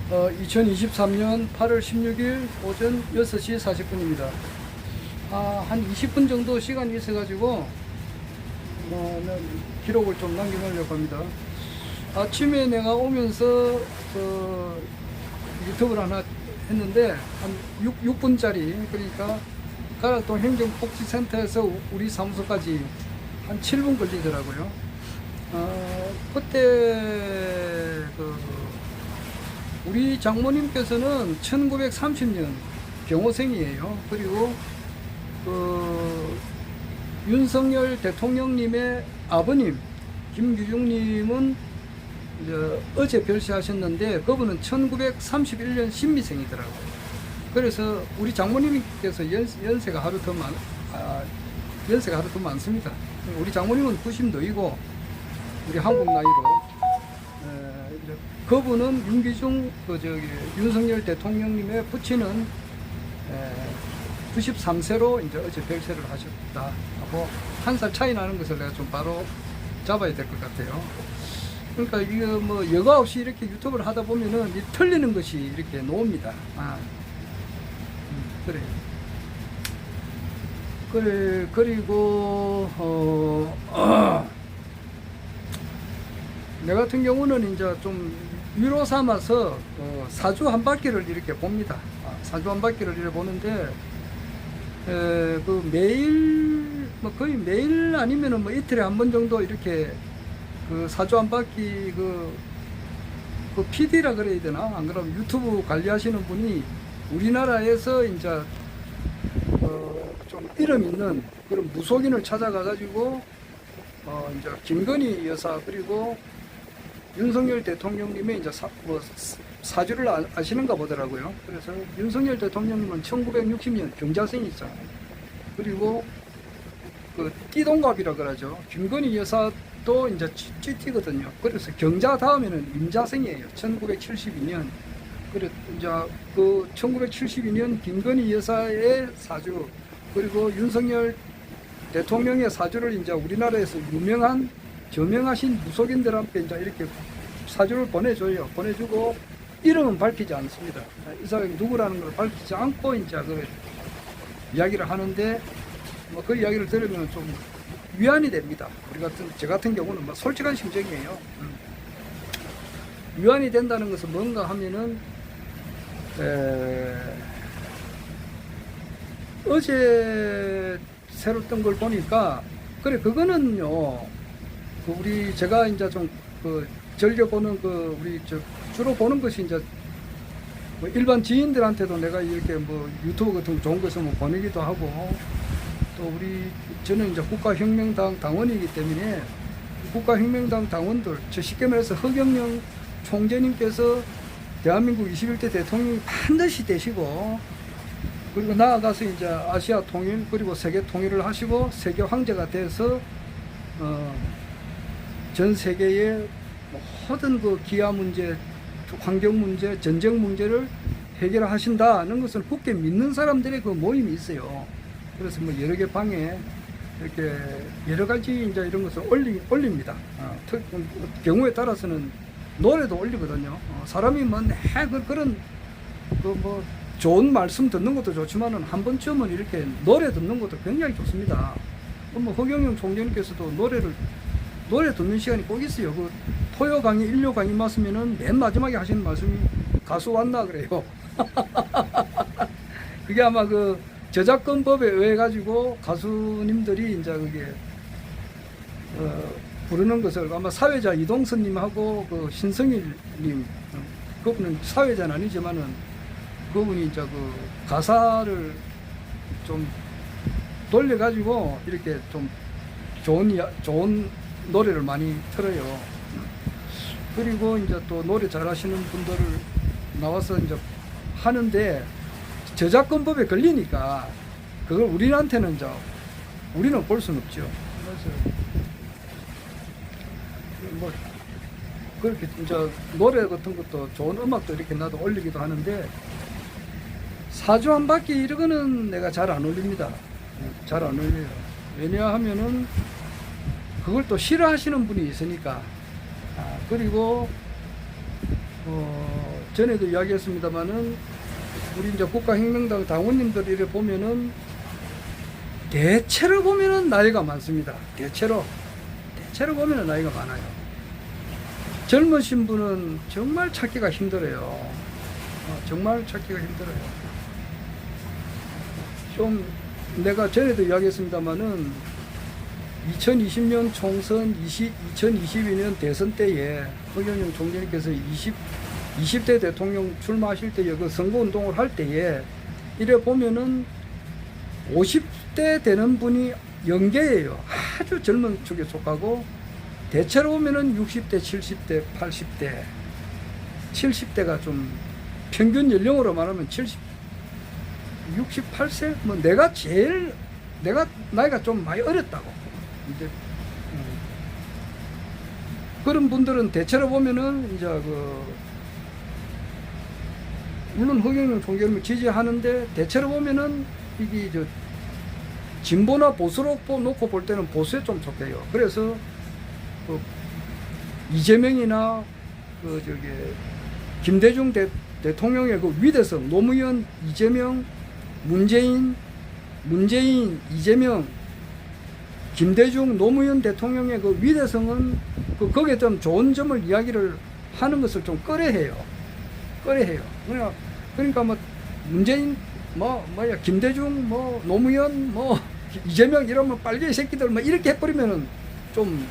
2023년 8월 16일 오전 6시 40분입니다. 한 20분 정도 시간이 있어가지고 기록을 좀 남겨놓으려고 합니다. 아침에 내가 오면서 유튜브를 하나 했는데 한 6분짜리, 그러니까 가락동 행정복지센터에서 우리 사무소까지 한 7분 걸리더라고요. 그때 우리 장모님께서는 1930년 경호생이에요. 그리고 윤석열 대통령님의 아버님 김규중님은 어제 별세하셨는데 그분은 1931년 신미생이더라고요. 그래서 우리 장모님께서 연세가 하루 더 많습니다. 우리 장모님은 90도이고 우리 한국 나이로 그분은 윤기중 윤석열 대통령님의 부친은 93세로 이제 어제 별세를 하셨다 하고, 한 살 차이 나는 것을 내가 좀 바로 잡아야 될 것 같아요. 그러니까 이거 뭐 여과 없이 이렇게 유튜브를 하다 보면은 이 틀리는 것이 이렇게 나옵니다. 그래. 그리고 내 같은 경우는 이제 좀 위로 삼아서 사주 한 바퀴를 이렇게 봅니다. 사주 한 바퀴를 이렇게 보는데 매일 거의 매일 아니면은 뭐 이틀에 한 번 정도 이렇게 사주 한 바퀴 PD라 그래야 되나? 안 그러면 유튜브 관리하시는 분이 우리나라에서 이제 좀 이름 있는 그런 무속인을 찾아가 가지고 이제 김건희 여사 그리고 윤석열 대통령님의 이제 사주를 아시는가 보더라고요. 그래서 윤석열 대통령님은 1960년 경자생이잖아요. 그리고 띠동갑이라 그러죠. 김건희 여사도 이제 쥐띠거든요. 그래서 경자 다음에는 임자생이에요. 1972년. 그래 이제 1972년 김건희 여사의 사주, 그리고 윤석열 대통령의 사주를 이제 우리나라에서 유명한 저명하신 무속인들한테 이제 이렇게 사주를 보내줘요. 보내주고 이름은 밝히지 않습니다. 이 사람이 누구라는 걸 밝히지 않고 이제 이야기를 하는데 그 이야기를 들으면 좀 위안이 됩니다. 제 같은 경우는 솔직한 심정이에요. 위안이 된다는 것은 뭔가 하면은 어제 새로 뜬 걸 보니까 그래 그거는요. 제가 이제 좀 즐겨보는 우리 주로 보는 것이 이제 일반 지인들한테도 내가 이렇게 유튜브 같은 거 좋은 거 있으면 보내기도 하고, 또 저는 이제 국가혁명당 당원이기 때문에 국가혁명당 당원들, 쉽게 말해서 허경영 총재님께서 대한민국 21대 대통령이 반드시 되시고, 그리고 나아가서 이제 아시아 통일 그리고 세계 통일을 하시고 세계 황제가 돼서 전 세계의 모든 기아 문제, 환경 문제, 전쟁 문제를 해결하신다는 것을 굳게 믿는 사람들의 모임이 있어요. 그래서 여러 개 방에 이렇게 여러 가지 이제 이런 것을 올립니다. 경우에 따라서는 노래도 올리거든요. 사람이 그런 좋은 말씀 듣는 것도 좋지만은 한 번쯤은 이렇게 노래 듣는 것도 굉장히 좋습니다. 허경영 총재님께서도 노래 듣는 시간이 꼭 있어요. 토요 강의, 일요 강의 맞으면은 맨 마지막에 하시는 말씀이 가수 왔나 그래요. 그게 아마 저작권법에 의해 가지고 가수님들이 이제 부르는 것을 아마 사회자 이동선님하고 신성일님, 그분은 사회자는 아니지만은 그분이 이제 가사를 좀 돌려가지고 이렇게 좀 좋은 노래를 많이 틀어요. 그리고 이제 또 노래 잘하시는 분들을 나와서 이제 하는데 저작권법에 걸리니까 그걸 우리한테는 우리는 볼 수는 없죠. 그래서 그렇게 이제 노래 같은 것도 좋은 음악도 이렇게 나도 올리기도 하는데 사주 한 바퀴 이러고는 내가 잘 안 올립니다. 잘 안 올려요. 왜냐하면은 그걸 또 싫어하시는 분이 있으니까. 그리고 전에도 이야기했습니다만은 우리 이제 국가혁명당 당원님들 이래 보면은 대체로 보면은 나이가 많습니다. 대체로 보면은 나이가 많아요. 젊으신 분은 정말 찾기가 힘들어요. 정말 찾기가 힘들어요. 좀 내가 전에도 이야기했습니다만은 2020년 총선, 2022년 대선 때에 허경영 총재님께서 20대 대통령 출마하실 때에 그 선거운동을 할 때에 이래 보면은 50대 되는 분이 연계예요. 아주 젊은 축에 속하고 대체로 보면은 60대, 70대, 80대, 70대가 좀 평균 연령으로 말하면 68세? 뭐 내가 나이가 좀 많이 어렸다고. 이제 그런 분들은 대체로 보면은 이제 물론 허경영 총재님을 지지하는데 대체로 보면은 이게 진보나 보수로 놓고 볼 때는 보수에 좀 속해요. 그래서 이재명이나 김대중 대통령의 그 위대성, 노무현, 이재명, 문재인, 이재명, 김대중, 노무현 대통령의 그 위대성은 거기에 좀 좋은 점을 이야기를 하는 것을 좀 꺼려해요. 그러니까 뭐 문재인, 김대중, 노무현, 이재명 이러면 빨갱이 새끼들 이렇게 해버리면은 좀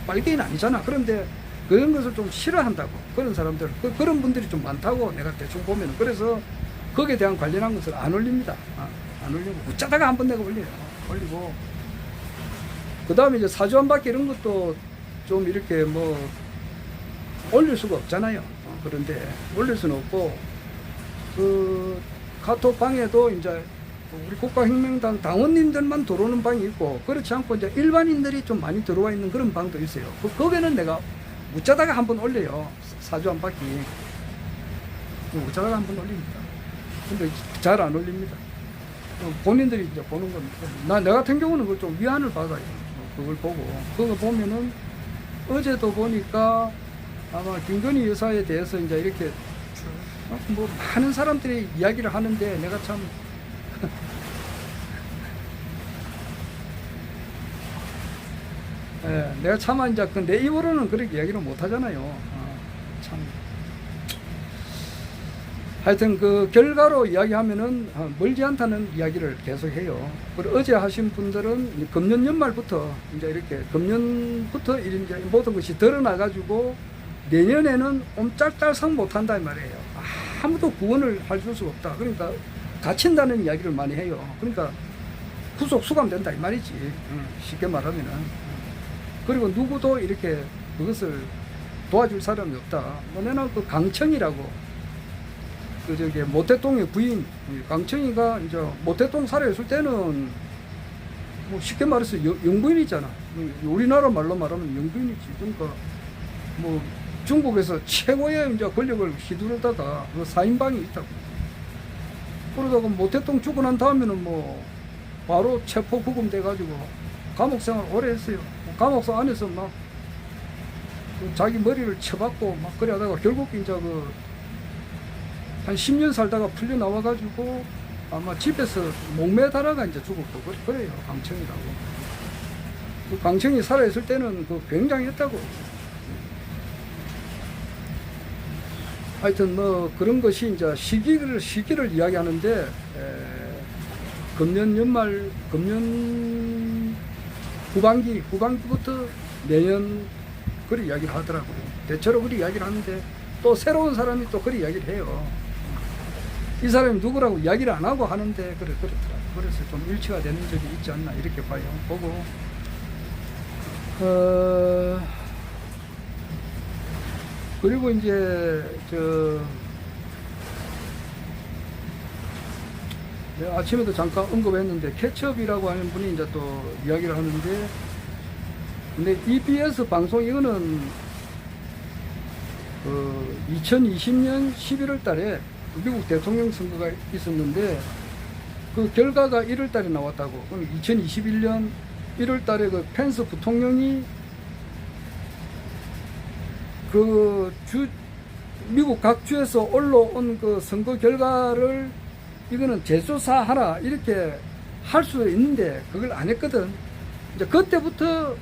빨갱이는 아니잖아. 그런데 그런 것을 좀 싫어한다고. 그런 사람들, 그런 분들이 좀 많다고 내가 대충 보면은. 그래서 거기에 대한 관련한 것을 안 올립니다. 안 올리고 웃자다가 한번 내가 올리고 그 다음에 이제 사주안받기 이런 것도 좀 이렇게 올릴 수가 없잖아요. 그런데 올릴 수는 없고 그 카톡방에도 이제 우리 국가혁명당 당원님들만 들어오는 방이 있고 그렇지 않고 이제 일반인들이 좀 많이 들어와 있는 그런 방도 있어요. 거기는 내가 웃자다가 한번 올려요. 사주안받기 웃자다가 한번 올립니다. 근데 잘 안 올립니다. 본인들이 이제 보는 겁니다. 내 같은 경우는 그걸 좀 위안을 받아요. 그걸 보고. 그거 보면은 어제도 보니까 아마 김건희 여사에 대해서 이제 이렇게 많은 사람들이 이야기를 하는데 내가 참 내가 차마 이제 내 입으로는 그렇게 이야기를 못 하잖아요. 참. 하여튼 그 결과로 이야기하면은 멀지 않다는 이야기를 계속해요. 그리고 어제 하신 분들은 금년 연말부터 이제 이렇게 금년부터 이제 모든 것이 드러나가지고 내년에는 옴짝달싹 못한다 이 말이에요. 아무도 구원을 해줄 수가 없다. 그러니까 갇힌다는 이야기를 많이 해요. 그러니까 구속 수감된다 이 말이지. 쉽게 말하면은. 그리고 누구도 이렇게 그것을 도와줄 사람이 없다. 내가 그 강청이라고 모태똥의 부인 강청이가 이제 모태똥 살해했을 때는 쉽게 말해서 영부인이잖아. 우리나라 말로 말하면 영부인이지. 그러니까 중국에서 최고의 이제 권력을 휘두르다가 사인방이 있다고. 그러다가 모태똥 죽고 난 다음에는 바로 체포 구금돼 가지고 감옥 생활 오래 했어요. 감옥소 안에서 자기 머리를 쳐박고 그래 하다가 결국 이제 한 10년 살다가 풀려 나와가지고 아마 집에서 목매달아가 이제 죽었고 그래요. 강청이라고. 그 강청이 살아있을 때는 굉장했다고. 하여튼 그런 것이 이제 시기를 이야기하는데 금년 후반기부터 내년 그리 이야기를 하더라고요. 대체로 그리 이야기를 하는데 또 새로운 사람이 또 그리 이야기를 해요. 이 사람이 누구라고 이야기를 안 하고 하는데 그렇더라고요. 그래서 좀 일치가 되는 적이 있지 않나 이렇게 봐요. 보고 그리고 이제 내가 아침에도 잠깐 언급했는데 케첩이라고 하는 분이 이제 또 이야기를 하는데 근데 EBS 방송 이거는 2020년 11월 달에 미국 대통령 선거가 있었는데 그 결과가 1월 달에 나왔다고. 그럼 2021년 1월 달에 그 펜스 부통령이 미국 각 주에서 올라온 그 선거 결과를 이거는 재조사하라 이렇게 할 수 있는데 그걸 안 했거든. 이제 그때부터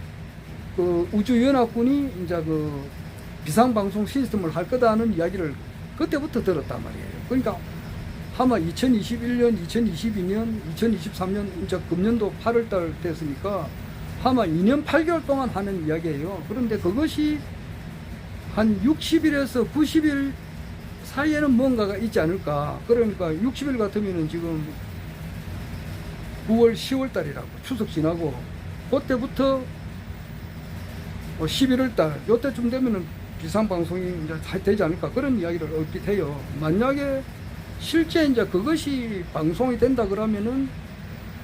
그 우주연합군이 이제 그 비상방송 시스템을 할 거다는 이야기를 그때부터 들었단 말이에요. 그러니까 아마 2021년, 2022년, 2023년 이제 금년도 8월달 됐으니까 아마 2년 8개월 동안 하는 이야기예요. 그런데 그것이 한 60일에서 90일 사이에는 뭔가가 있지 않을까. 그러니까 60일 같으면은 지금 9월, 10월 달이라고 추석 지나고 그때부터 11월 달 요때쯤 되면은 비상방송이 이제 되지 않을까 그런 이야기를 얼핏 해요. 만약에 실제 이제 그것이 방송이 된다 그러면은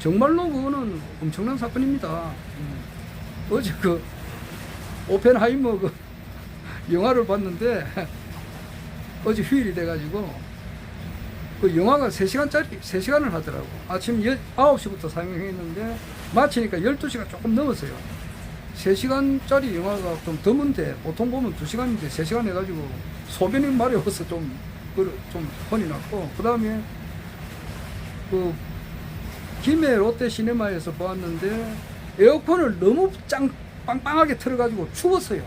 정말로 그거는 엄청난 사건입니다. 어제 그 오펜하이머 그 영화를 봤는데 어제 휴일이 돼가지고 그 영화가 3시간을 하더라고. 아침 9시부터 상영했는데 마치니까 12시가 조금 넘었어요. 3시간짜리 영화가 좀 드문데 보통 보면 2시간인데 3시간 해가지고 소변이 마려워서 좀 혼이 났고, 그 다음에 그 김해 롯데시네마에서 보았는데 에어컨을 너무 빵빵하게 틀어가지고 추웠어요.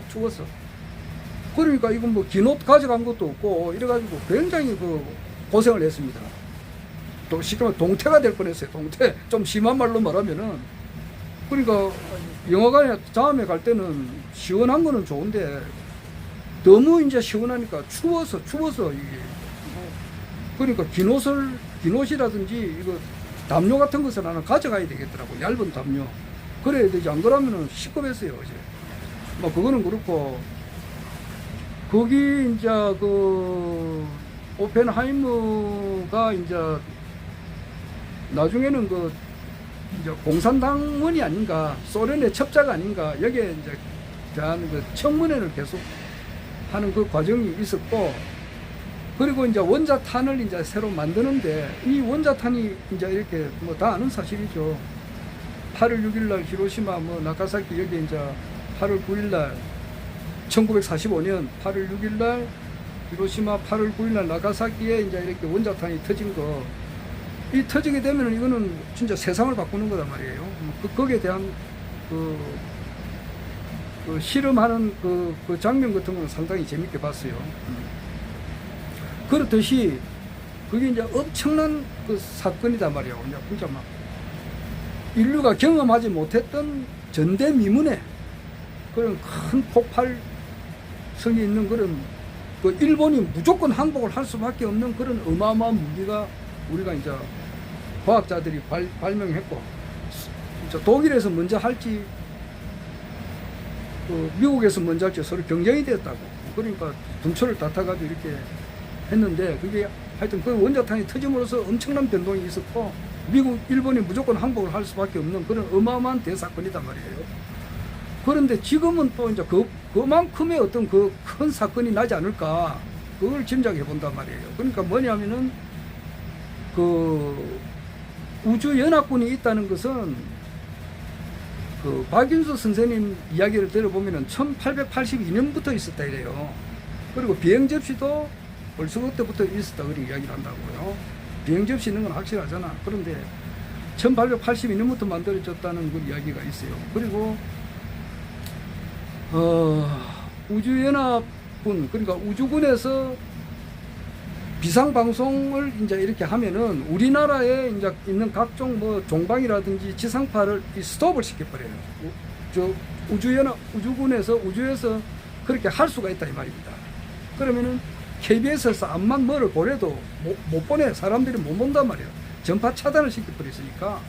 그러니까 이건 뭐 긴 옷 가져간 것도 없고 이래가지고 굉장히 그 고생을 했습니다. 또 시끄러워 동태가 될 뻔했어요. 동태 좀 심한 말로 말하면은. 그러니까 영화관에 다음에 갈 때는 시원한 거는 좋은데 너무 이제 시원하니까 추워서 이게. 그러니까 긴 옷이라든지 이거 담요 같은 것을 하나 가져가야 되겠더라고. 얇은 담요. 그래야 되지. 안 그러면은 시급했어요, 어제. 뭐 그거는 그렇고, 거기 이제 그 오펜하이머가 이제 나중에는 그 이제 공산당원이 아닌가, 소련의 첩자가 아닌가, 여기에 이제 대한 그 청문회를 계속 하는 그 과정이 있었고, 그리고 이제 원자탄을 이제 새로 만드는데 이 원자탄이 이제 이렇게 뭐 다 아는 사실이죠. 8월 6일 날 히로시마 뭐 나가사키 여기 이제 8월 9일 날 1945년 8월 6일 날 히로시마 8월 9일 날 나가사키에 이제 이렇게 원자탄이 터진 거, 이 터지게 되면은 이거는 진짜 세상을 바꾸는 거란 말이에요. 거기에 대한 그 실험하는 그 장면 같은 거는 상당히 재밌게 봤어요. 그렇듯이 그게 이제 엄청난 그 사건이단 말이에요. 진짜 막 인류가 경험하지 못했던 전대미문의 그런 큰 폭발성이 있는 그런 그 일본이 무조건 항복을 할 수밖에 없는 그런 어마어마한 무기가 우리가 이제 과학자들이 발명했고, 진짜 독일에서 먼저 할지 그 미국에서 먼저 할지 서로 경쟁이 됐다고. 그러니까 등초를 다퉈가지고 이렇게 했는데 그게 하여튼 그 원자탄이 터짐으로써 엄청난 변동이 있었고 일본이 무조건 항복을 할 수밖에 없는 그런 어마어마한 대사건이단 말이에요. 그런데 지금은 또 이제 그만큼의 어떤 그 큰 사건이 나지 않을까 그걸 짐작해 본단 말이에요. 그러니까 뭐냐면은 그 우주연합군이 있다는 것은 그 박윤수 선생님 이야기를 들어보면은 1882년부터 있었다 이래요. 그리고 비행 접시도 벌써 그때부터 있었다 그런 이야기를 한다고요. 비행 접시 있는 건 확실하잖아. 그런데 1882년부터 만들어졌다는 그 이야기가 있어요. 그리고 우주연합군, 그러니까 우주군에서 비상방송을 이제 이렇게 하면은 우리나라에 이제 있는 각종 뭐 종방이라든지 지상파를 스톱을 시켜버려요. 우주군에서 우주에서 그렇게 할 수가 있다 이 말입니다. 그러면은 KBS에서 암만 뭐를 보내도 못 보내. 사람들이 못 본단 말이에요. 전파 차단을 시켜버렸으니까.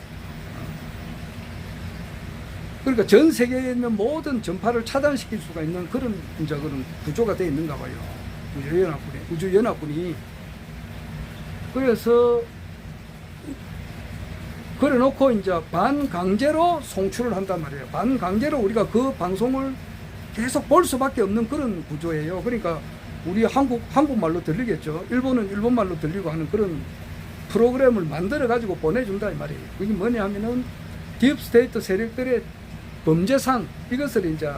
그러니까 전 세계에 있는 모든 전파를 차단시킬 수가 있는 그런 구조가 되어 있는가 봐요. 우주연합군이. 그래서 그래 놓고 이제 반강제로 송출을 한단 말이에요. 반강제로 우리가 그 방송을 계속 볼 수밖에 없는 그런 구조예요. 그러니까 우리 한국말로 들리겠죠. 일본은 일본말로 들리고 하는 그런 프로그램을 만들어 가지고 보내준다 이 말이에요. 그게 뭐냐 하면은 딥스테이트 세력들의 범죄상 이것을 이제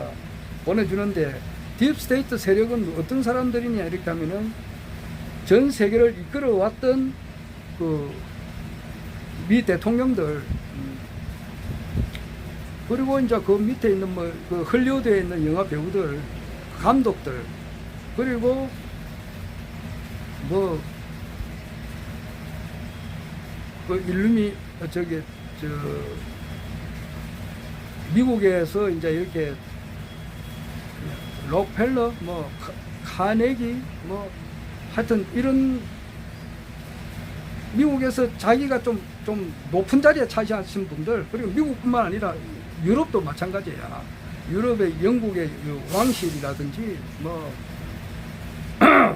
보내주는데 딥스테이트 세력은 어떤 사람들이냐 이렇게 하면은 전 세계를 이끌어왔던 그 미 대통령들, 그리고 이제 그 밑에 있는 뭐 그 헐리우드에 있는 영화 배우들, 감독들, 그리고 뭐 그 일루미 저기 저 미국에서 이제 이렇게 록펠러, 뭐 카네기, 뭐 하여튼 이런 미국에서 자기가 좀 높은 자리에 차지하신 분들, 그리고 미국뿐만 아니라 유럽도 마찬가지야. 유럽의 영국의 왕실이라든지 뭐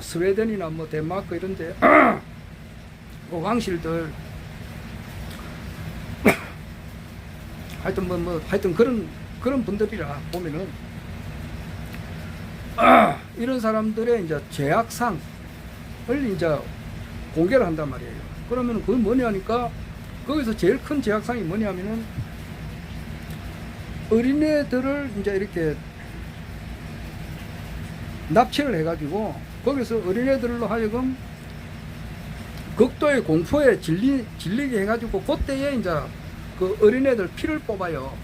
스웨덴이나 뭐 덴마크 이런데 그 왕실들 하여튼 하여튼 그런 분들이라 보면은 이런 사람들의 이제 죄악상을 이제 공개를 한단 말이에요. 그러면 그건 뭐냐니까 거기서 제일 큰 죄악상이 뭐냐면은 어린애들을 이제 이렇게 납치를 해가지고 거기서 어린애들로 하여금 극도의 공포에 질리게 해가지고 그때에 이제 그 어린애들 피를 뽑아요.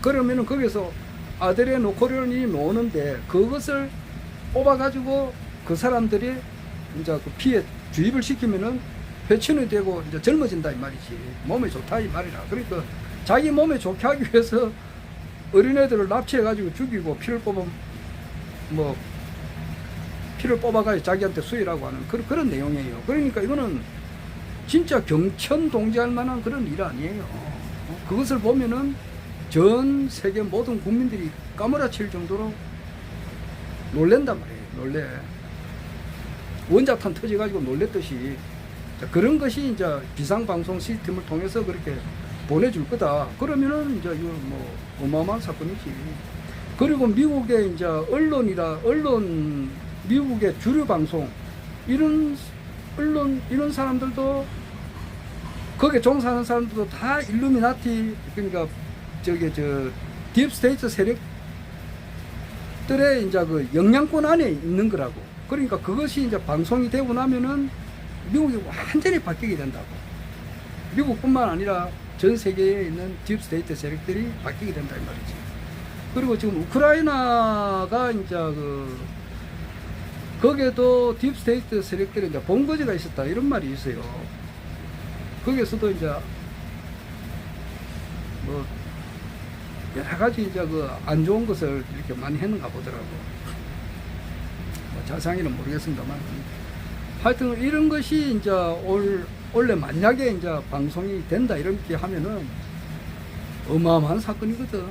그러면은 거기서 아드레노코린이 나오는데 그것을 뽑아가지고 그 사람들이 이제 그 피에 주입을 시키면은 회춘이 되고 이제 젊어진다 이 말이지. 몸에 좋다 이 말이라. 그러니까 자기 몸에 좋게 하기 위해서 어린애들을 납치해가지고 죽이고 피를 뽑아가지고 자기한테 수혈하고 하는 그런 내용이에요. 그러니까 이거는 진짜 경천동지할 만한 그런 일 아니에요. 그것을 보면은 전 세계 모든 국민들이 까무라칠 정도로 놀랜단 말이에요. 놀래. 원자탄 터져가지고 놀랬듯이. 그런 것이 이제 비상방송 시스템을 통해서 그렇게 보내줄 거다. 그러면은 이제 이거 뭐 어마어마한 사건이지. 그리고 미국의 이제 미국의 주류 방송, 이런 사람들도, 거기에 종사하는 사람들도 다 일루미나티, 그러니까 딥스테이트 세력들의 이제 그 영향권 안에 있는 거라고. 그러니까 그것이 이제 방송이 되고 나면은 미국이 완전히 바뀌게 된다고. 미국뿐만 아니라 전 세계에 있는 딥스테이트 세력들이 바뀌게 된다 이 말이지. 그리고 지금 우크라이나가 이제 거기에도 딥스테이트 세력들이 이제 본거지가 있었다 이런 말이 있어요. 거기에서도 이제 뭐 여러 가지 이제 그 안 좋은 것을 이렇게 많이 했는가 보더라고. 뭐 자세히는 모르겠습니다만. 하여튼 이런 것이 이제 원래 만약에 이제 방송이 된다 이렇게 하면은 어마어마한 사건이거든.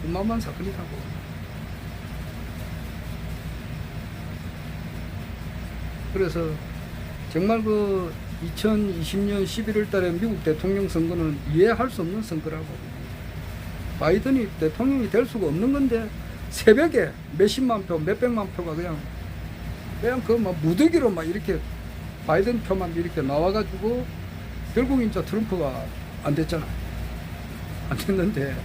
어마어마한 사건이라고. 그래서 정말 그 2020년 11월 달에 미국 대통령 선거는 이해할 수 없는 선거라고. 바이든이 대통령이 될 수가 없는 건데 새벽에 몇십만 표, 몇백만 표가 그냥 그 막 무더기로 막 이렇게 바이든 표만 이렇게 나와가지고 결국 이제 트럼프가 안 됐잖아. 안 됐는데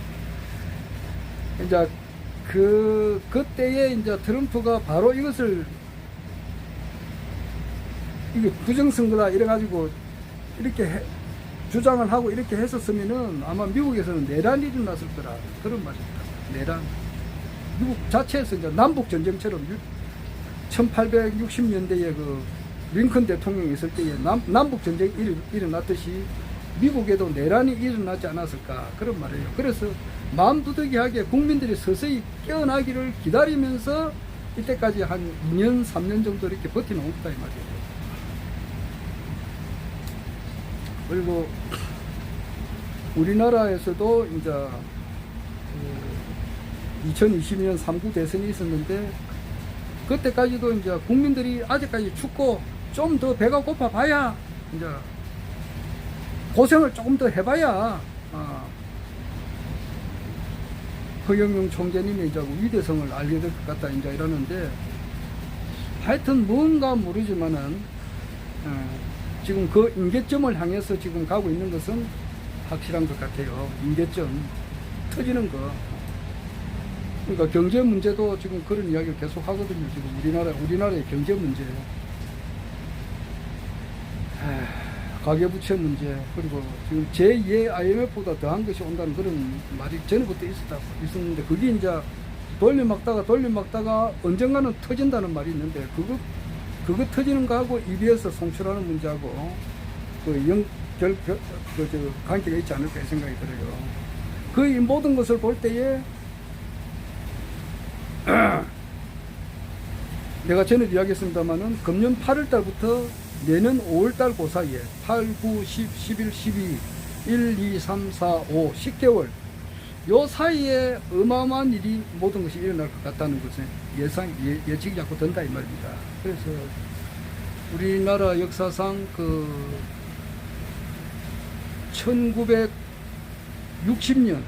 이제 그때에 이제 트럼프가 바로 이게 부정선거다 이래가지고 이렇게 주장을 하고 이렇게 했었으면은 아마 미국에서는 내란이 일어났을 거라 그런 말입니다. 내란. 미국 자체에서 이제 남북 전쟁처럼 1860년대에 그 링컨 대통령이 있을 때에 남북 전쟁이 일어났듯이 미국에도 내란이 일어나지 않았을까 그런 말이에요. 그래서 마음두둑이하게 국민들이 서서히 깨어나기를 기다리면서 이때까지 한 2년, 3년 정도 이렇게 버티는 거다 이 말이에요. 그리고 우리나라에서도 이제 2020년 3구 대선이 있었는데 그때까지도 이제 국민들이 아직까지 춥고 좀 더 배가 고파 봐야 이제 고생을 조금 더 해봐야 허경영 총재님의 이제 위대성을 알게 될 것 같다 이제 이러는데 하여튼 뭔가 모르지만은 지금 그 임계점을 향해서 지금 가고 있는 것은 확실한 것 같아요. 임계점 터지는 거. 그러니까 경제 문제도 지금 그런 이야기를 계속 하거든요. 지금 우리나라의 경제 문제, 가계부채 문제, 그리고 지금 제2의 IMF보다 더한 것이 온다는 그런 말이 전에부터 있었는데, 그게 이제 돌려막다가 언젠가는 터진다는 말이 있는데, 그거 터지는 거하고 EBS 송출하는 문제하고 관계가 있지 않을까 생각이 들어요. 그 이 모든 것을 볼 때에 내가 전에 이야기했습니다만은 금년 8월 달부터 내년 5월 달 그 사이에 8, 9, 10, 11, 12, 1, 2, 3, 4, 5, 10개월 요 사이에 어마어마한 일이 모든 것이 일어날 것 같다는 것은 예측이 자꾸 된다 이 말입니다. 그래서 우리나라 역사상 1960년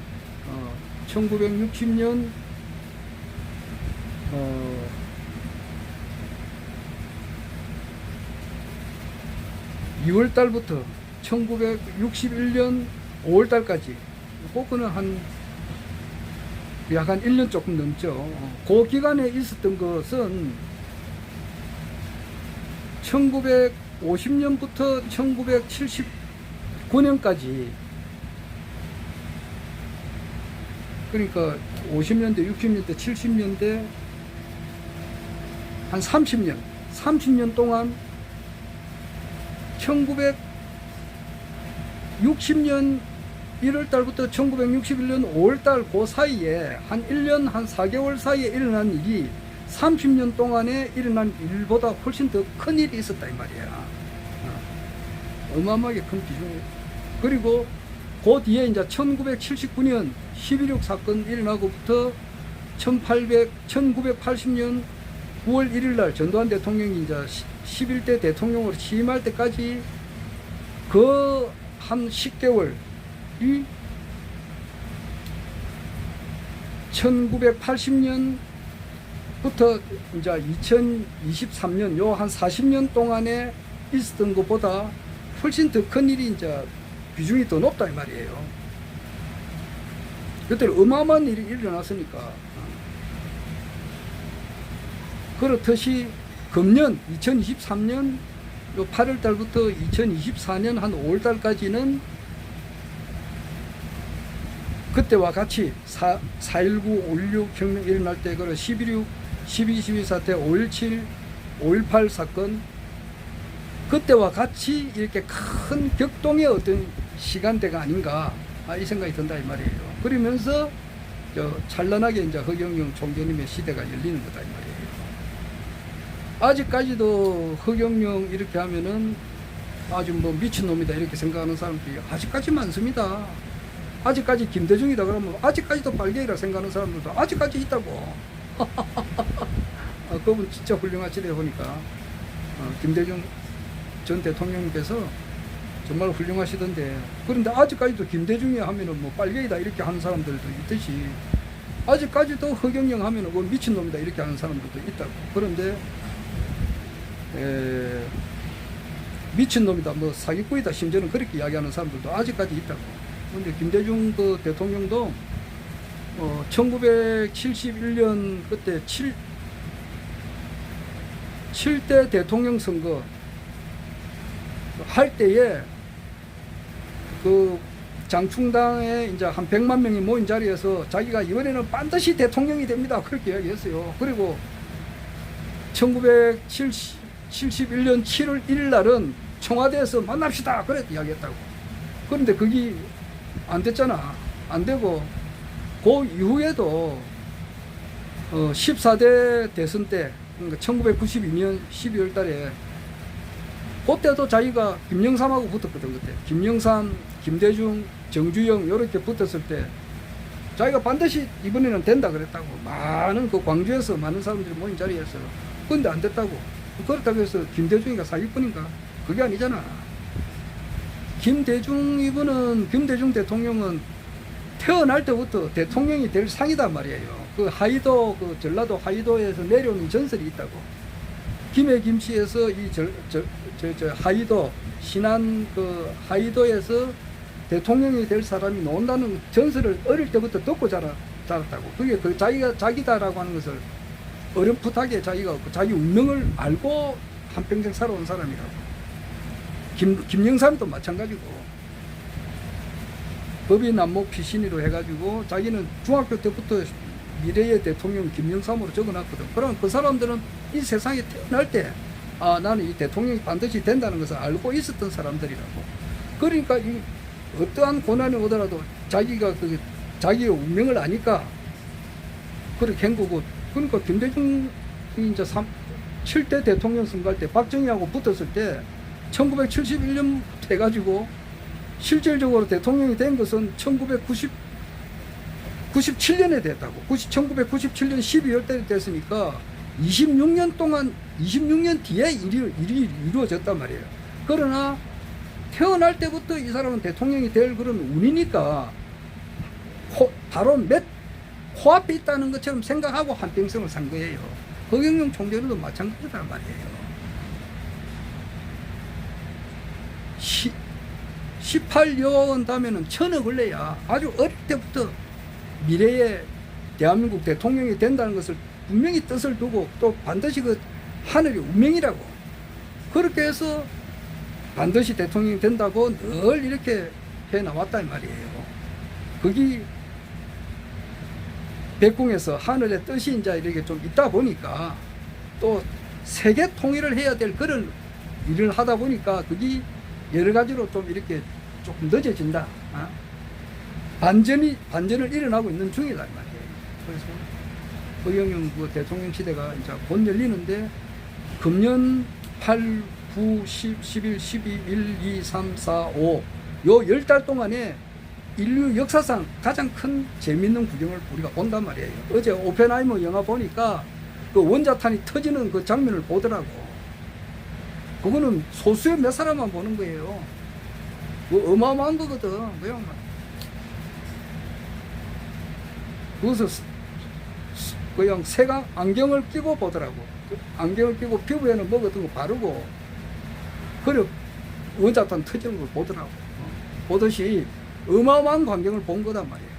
2월 달부터 1961년 5월 달까지, 그거는 약 1년 조금 넘죠. 그 기간에 있었던 것은 1950년부터 1979년까지, 그러니까 50년대, 60년대, 70년대 한 30년 동안 1960년 1월 달부터 1961년 5월 달 그 사이에 한 1년 한 4개월 사이에 일어난 일이 30년 동안에 일어난 일보다 훨씬 더 큰 일이 있었다 이 말이야. 어마어마하게 큰 비중이. 그리고 그 뒤에 이제 1979년 11.6 사건 일어나고부터 1980년 9월 1일 날 전두환 대통령이 이제 11대 대통령으로 취임할 때까지 그 한 10개월이 1980년부터 이제 2023년 요 한 40년 동안에 있었던 것보다 훨씬 더 큰 일이 이제 비중이 더 높다 이 말이에요. 그때 어마어마한 일이 일어났으니까. 그렇듯이 금년 2023년 요 8월 달부터 2024년 한 5월 달까지는 그때와 같이 4.19, 5.16 혁명 일어날 때, 12.12 사태, 5.17, 5.18 사건, 그때와 같이 이렇게 큰 격동의 어떤 시간대가 아닌가, 이 생각이 든다 이 말이에요. 그러면서 찬란하게 이제 허경영 총재님의 시대가 열리는 거다 이 말이에요. 아직까지도 허경영 이렇게 하면은 아주 뭐 미친놈이다 이렇게 생각하는 사람들이 아직까지 많습니다. 아직까지 김대중이다 그러면 아직까지도 빨갱이라 생각하는 사람들도 아직까지 있다고. 그분 진짜 훌륭하시대 보니까. 김대중 전 대통령께서 정말 훌륭하시던데, 그런데 아직까지도 김대중이 하면은 뭐 빨갱이다 이렇게 하는 사람들도 있듯이 아직까지도 허경영 하면은 뭐 미친놈이다 이렇게 하는 사람들도 있다고. 그런데 미친놈이다, 뭐 사기꾼이다, 심지어는 그렇게 이야기하는 사람들도 아직까지 있다고. 근데 김대중 그 대통령도 1971년 그때 7대 대통령 선거 할 때에 그 장충당에 이제 한 100만 명이 모인 자리에서 자기가 이번에는 반드시 대통령이 됩니다 그렇게 이야기했어요. 그리고 1971년 7월 1일 날은 청와대에서 만납시다 그랬 이야기했다고. 그런데 그게 안 됐잖아. 안 되고 그 이후에도 14대 대선 때, 그러니까 1992년 12월 달에 그때도 자기가 김영삼하고 붙었거든. 그때 김영삼, 김대중, 정주영 이렇게 붙었을 때 자기가 반드시 이번에는 된다 그랬다고. 많은 그 광주에서 많은 사람들이 모인 자리에서. 근데 안 됐다고. 그렇다고 해서 김대중이가 사기꾼인가? 그게 아니잖아. 김대중 대통령은 태어날 때부터 대통령이 될 상이단 말이에요. 그 하이도, 그 전라도 하이도에서 내려오는 전설이 있다고. 김해 김씨에서 이 하이도, 신안 그 하이도에서 대통령이 될 사람이 나온다는 전설을 어릴 때부터 듣고 살았다고. 그게 그 자기가 자기다라고 하는 것을 어렴풋하게 자기가 자기 운명을 알고 한평생 살아온 사람이라고. 김영삼도 마찬가지고. 법인 안목 피신이로 해가지고 자기는 중학교 때부터 미래의 대통령 김영삼으로 적어놨거든. 그럼 그 사람들은 이 세상에 태어날 때, 아, 나는 이 대통령이 반드시 된다는 것을 알고 있었던 사람들이라고. 그러니까 이 어떠한 고난이 오더라도 자기가 자기의 운명을 아니까 그렇게 한 거고. 그러니까 김대중이 이제 7대 대통령 선거할 때 박정희하고 붙었을 때 1971년 해가지고 실질적으로 대통령이 된 것은 1997년에 됐다고. 1997년 12월 때 됐으니까 26년 동안, 26년 뒤에 일이 이루어졌단 말이에요. 그러나 태어날 때부터 이 사람은 대통령이 될 그런 운이니까 바로 코앞에 있다는 것처럼 생각하고 한평생을 산 거예요. 허경영 총재도 마찬가지란 말이에요. 18년 다면은 1000억을 내야 아주 어릴 때부터 미래의 대한민국 대통령이 된다는 것을 분명히 뜻을 두고 또 반드시 그 하늘이 운명이라고 그렇게 해서 반드시 대통령이 된다고 늘 이렇게 해 나왔단 말이에요. 거기 백궁에서 하늘의 뜻이 이제 이렇게 좀 있다 보니까 또 세계 통일을 해야 될 그런 일을 하다 보니까 그게 여러 가지로 좀 이렇게 조금 늦어진다. 반전을 일어나고 있는 중이다 말이에요. 그래서 허경영 그 대통령 시대가 이제 곧 열리는데 금년 8, 9, 10, 11, 12, 1, 2, 3, 4, 5 요 10달 동안에 인류 역사상 가장 큰 재밌는 구경을 우리가 본단 말이에요. 어제 오펜하이머 영화 보니까 그 원자탄이 터지는 그 장면을 보더라고. 그거는 소수의 몇 사람만 보는 거예요. 뭐 어마어마한 거거든. 그냥 그것을 그냥 세강 안경을 끼고 보더라고. 안경을 끼고 피부에는 먹었던 거 바르고 그래 원자탄 터지는 걸 보더라고. 보듯이 어마어마한 광경을 본 거단 말이에요.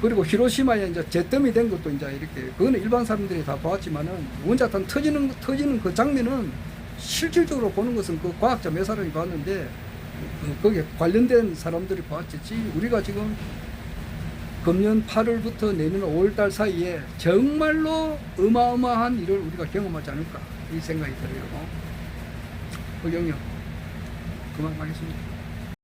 그리고 히로시마에 이제 잿더미 된 것도 이제 이렇게 그거는 일반 사람들이 다 봤지만은 원자탄 터지는 그 장면은 실질적으로 보는 것은 그 과학자 몇 사람이 봤는데 거기에 관련된 사람들이 봤지. 우리가 지금 금년 8월부터 내년 5월달 사이에 정말로 어마어마한 일을 우리가 경험하지 않을까 이 생각이 들어요. 허경영 그만하겠습니다.